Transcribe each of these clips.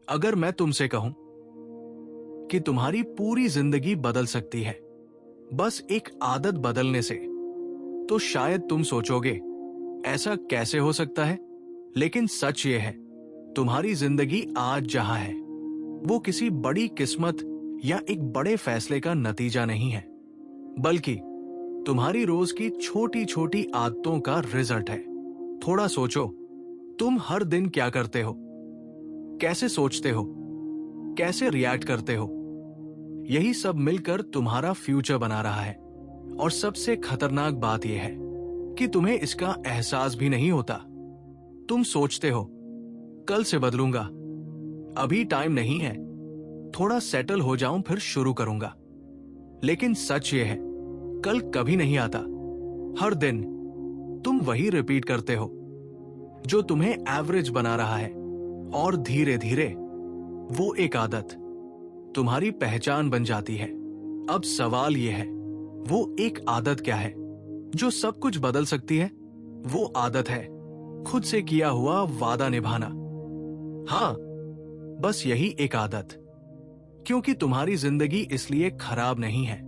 अगर मैं तुमसे कहूं कि तुम्हारी पूरी जिंदगी बदल सकती है बस एक आदत बदलने से, तो शायद तुम सोचोगे ऐसा कैसे हो सकता है। लेकिन सच ये है, तुम्हारी जिंदगी आज जहां है वो किसी बड़ी किस्मत या एक बड़े फैसले का नतीजा नहीं है, बल्कि तुम्हारी रोज की छोटी छोटी आदतों का रिजल्ट है। थोड़ा सोचो, तुम हर दिन क्या करते हो, कैसे सोचते हो, कैसे रिएक्ट करते हो। यही सब मिलकर तुम्हारा फ्यूचर बना रहा है। और सबसे खतरनाक बात यह है कि तुम्हें इसका एहसास भी नहीं होता। तुम सोचते हो कल से बदलूंगा, अभी टाइम नहीं है, थोड़ा सेटल हो जाऊं फिर शुरू करूंगा। लेकिन सच ये है, कल कभी नहीं आता। हर दिन तुम वही रिपीट करते हो जो तुम्हें एवरेज बना रहा है, और धीरे धीरे वो एक आदत तुम्हारी पहचान बन जाती है। अब सवाल यह है, वो एक आदत क्या है जो सब कुछ बदल सकती है? वो आदत है खुद से किया हुआ वादा निभाना। हाँ, बस यही एक आदत। क्योंकि तुम्हारी जिंदगी इसलिए खराब नहीं है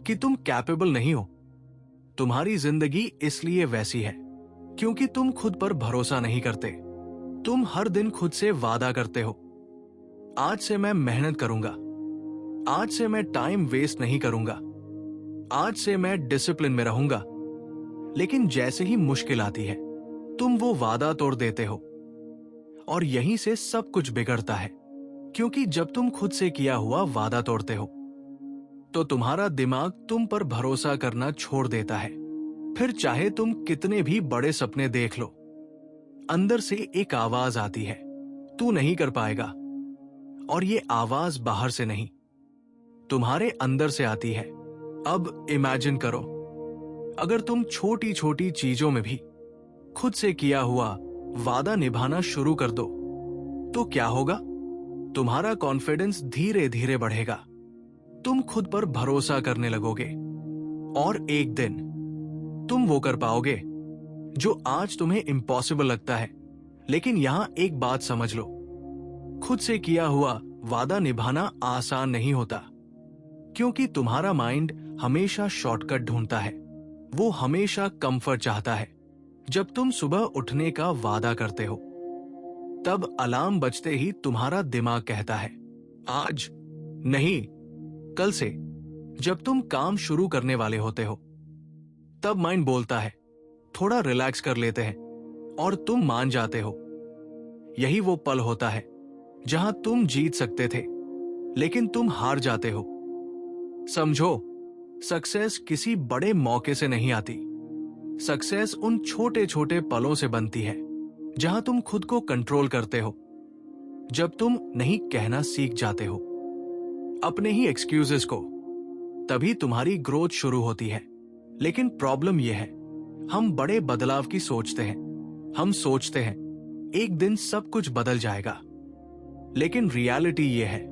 कि तुम कैपेबल नहीं हो। तुम्हारी जिंदगी इसलिए वैसी है क्योंकि तुम खुद पर भरोसा नहीं करते। तुम हर दिन खुद से वादा करते हो, आज से मैं मेहनत करूंगा, आज से मैं टाइम वेस्ट नहीं करूंगा, आज से मैं डिसिप्लिन में रहूंगा। लेकिन जैसे ही मुश्किल आती है तुम वो वादा तोड़ देते हो, और यहीं से सब कुछ बिगड़ता है। क्योंकि जब तुम खुद से किया हुआ वादा तोड़ते हो तो तुम्हारा दिमाग तुम पर भरोसा करना छोड़ देता है। फिर चाहे तुम कितने भी बड़े सपने देख लो, अंदर से एक आवाज आती है, तू नहीं कर पाएगा। और ये आवाज बाहर से नहीं, तुम्हारे अंदर से आती है। अब इमेजिन करो, अगर तुम छोटी छोटी चीजों में भी खुद से किया हुआ वादा निभाना शुरू कर दो तो क्या होगा? तुम्हारा कॉन्फिडेंस धीरे धीरे बढ़ेगा, तुम खुद पर भरोसा करने लगोगे, और एक दिन तुम वो कर पाओगे जो आज तुम्हें इम्पॉसिबल लगता है। लेकिन यहां एक बात समझ लो, खुद से किया हुआ वादा निभाना आसान नहीं होता, क्योंकि तुम्हारा माइंड हमेशा शॉर्टकट ढूंढता है। वो हमेशा कंफर्ट चाहता है। जब तुम सुबह उठने का वादा करते हो तब अलार्म बजते ही तुम्हारा दिमाग कहता है आज नहीं, कल से। जब तुम काम शुरू करने वाले होते हो तब माइंड बोलता है थोड़ा रिलैक्स कर लेते हैं, और तुम मान जाते हो। यही वो पल होता है जहां तुम जीत सकते थे लेकिन तुम हार जाते हो। समझो, सक्सेस किसी बड़े मौके से नहीं आती। सक्सेस उन छोटे छोटे पलों से बनती है जहां तुम खुद को कंट्रोल करते हो। जब तुम नहीं कहना सीख जाते हो अपने ही एक्सक्यूजेस को, तभी तुम्हारी ग्रोथ शुरू होती है। लेकिन प्रॉब्लम यह है, हम बड़े बदलाव की सोचते हैं। हम सोचते हैं एक दिन सब कुछ बदल जाएगा, लेकिन रियलिटी यह है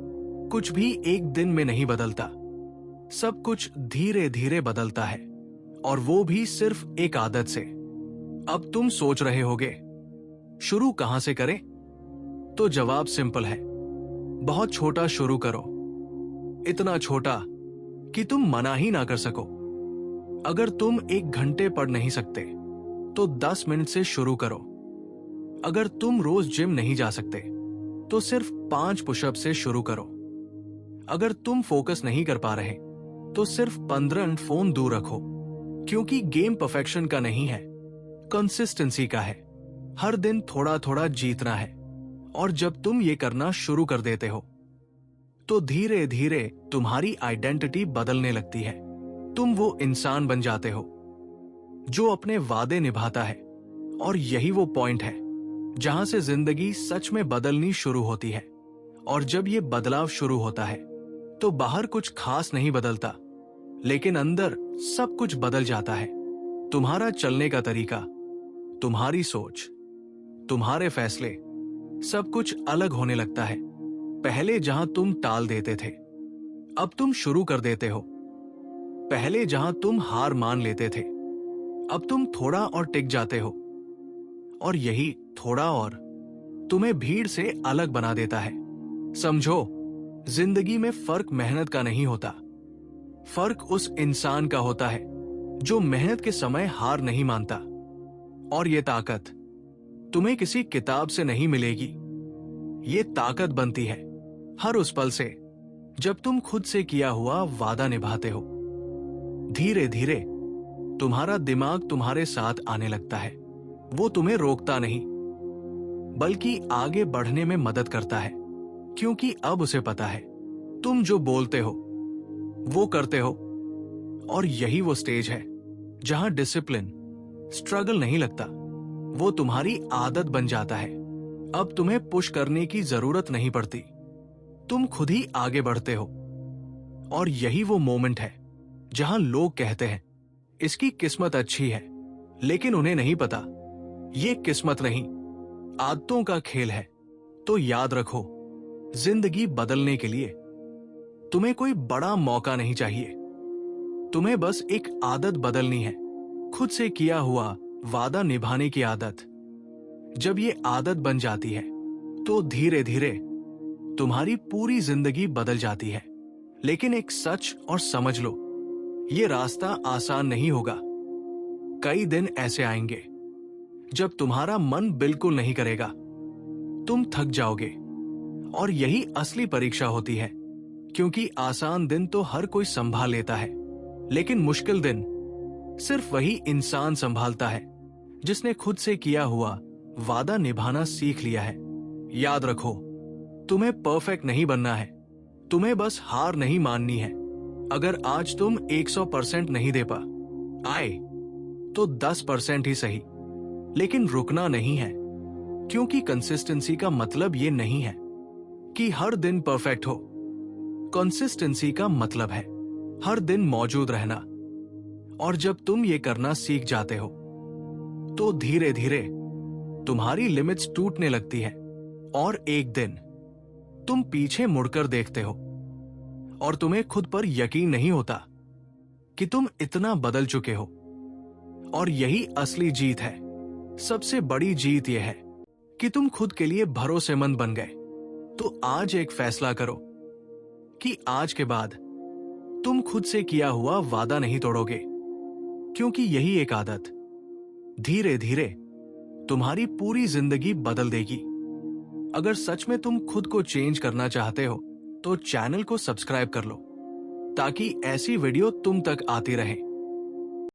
कुछ भी एक दिन में नहीं बदलता। सब कुछ धीरे धीरे बदलता है, और वो भी सिर्फ एक आदत से। अब तुम सोच रहे होगे शुरू कहां से करें? तो जवाब सिंपल है, बहुत छोटा शुरू करो। इतना छोटा कि तुम मना ही ना कर सको। अगर तुम 1 घंटे पढ़ नहीं सकते तो 10 मिनट से शुरू करो। अगर तुम रोज जिम नहीं जा सकते तो सिर्फ 5 पुशअप से शुरू करो। अगर तुम फोकस नहीं कर पा रहे तो सिर्फ 15 मिनट फोन दूर रखो। क्योंकि गेम परफेक्शन का नहीं है, कंसिस्टेंसी का है। हर दिन थोड़ा थोड़ा जीतना है, और जब तुम ये करना शुरू कर देते हो तो धीरे धीरे तुम्हारी आइडेंटिटी बदलने लगती है। तुम वो इंसान बन जाते हो जो अपने वादे निभाता है। और यही वो पॉइंट है जहां से जिंदगी सच में बदलनी शुरू होती है। और जब ये बदलाव शुरू होता है तो बाहर कुछ खास नहीं बदलता, लेकिन अंदर सब कुछ बदल जाता है। तुम्हारा चलने का तरीका, तुम्हारी सोच, तुम्हारे फैसले, सब कुछ अलग होने लगता है। पहले जहां तुम टाल देते थे अब तुम शुरू कर देते हो। पहले जहां तुम हार मान लेते थे अब तुम थोड़ा और टिक जाते हो। और यही थोड़ा और तुम्हें भीड़ से अलग बना देता है। समझो, जिंदगी में फर्क मेहनत का नहीं होता, फर्क उस इंसान का होता है जो मेहनत के समय हार नहीं मानता। और ये ताकत तुम्हें किसी किताब से नहीं मिलेगी, ये ताकत बनती है हर उस पल से जब तुम खुद से किया हुआ वादा निभाते हो। धीरे धीरे तुम्हारा दिमाग तुम्हारे साथ आने लगता है, वो तुम्हें रोकता नहीं बल्कि आगे बढ़ने में मदद करता है, क्योंकि अब उसे पता है तुम जो बोलते हो वो करते हो। और यही वो स्टेज है जहां डिसिप्लिन स्ट्रगल नहीं लगता, वो तुम्हारी आदत बन जाता है। अब तुम्हें पुश करने की जरूरत नहीं पड़ती, तुम खुद ही आगे बढ़ते हो। और यही वो मोमेंट है जहां लोग कहते हैं इसकी किस्मत अच्छी है, लेकिन उन्हें नहीं पता ये किस्मत नहीं, आदतों का खेल है। तो याद रखो, जिंदगी बदलने के लिए तुम्हें कोई बड़ा मौका नहीं चाहिए, तुम्हें बस एक आदत बदलनी है, खुद से किया हुआ वादा निभाने की आदत। जब ये आदत बन जाती है तो धीरे धीरे तुम्हारी पूरी जिंदगी बदल जाती है। लेकिन एक सच और समझ लो, ये रास्ता आसान नहीं होगा। कई दिन ऐसे आएंगे जब तुम्हारा मन बिल्कुल नहीं करेगा, तुम थक जाओगे। और यही असली परीक्षा होती है, क्योंकि आसान दिन तो हर कोई संभाल लेता है, लेकिन मुश्किल दिन सिर्फ वही इंसान संभालता है जिसने खुद से किया हुआ वादा निभाना सीख लिया है। याद रखो, तुम्हें परफेक्ट नहीं बनना है, तुम्हें बस हार नहीं माननी है। अगर आज तुम 100% नहीं दे आए तो 10% ही सही, लेकिन रुकना नहीं है, क्योंकि कंसिस्टेंसी का मतलब ये नहीं है कि हर दिन परफेक्ट हो। कंसिस्टेंसी का मतलब है हर दिन मौजूद रहना। और जब तुम ये करना सीख जाते हो तो धीरे धीरे तुम्हारी लिमिट्स टूटने लगती है, और एक दिन तुम पीछे मुड़कर देखते हो और तुम्हें खुद पर यकीन नहीं होता कि तुम इतना बदल चुके हो। और यही असली जीत है। सबसे बड़ी जीत यह है कि तुम खुद के लिए भरोसेमंद बन गए। तो आज एक फैसला करो कि आज के बाद तुम खुद से किया हुआ वादा नहीं तोड़ोगे, क्योंकि यही एक आदत धीरे धीरे तुम्हारी पूरी जिंदगी बदल देगी। अगर सच में तुम खुद को चेंज करना चाहते हो तो चैनल को सब्सक्राइब कर लो, ताकि ऐसी वीडियो तुम तक आती रहे।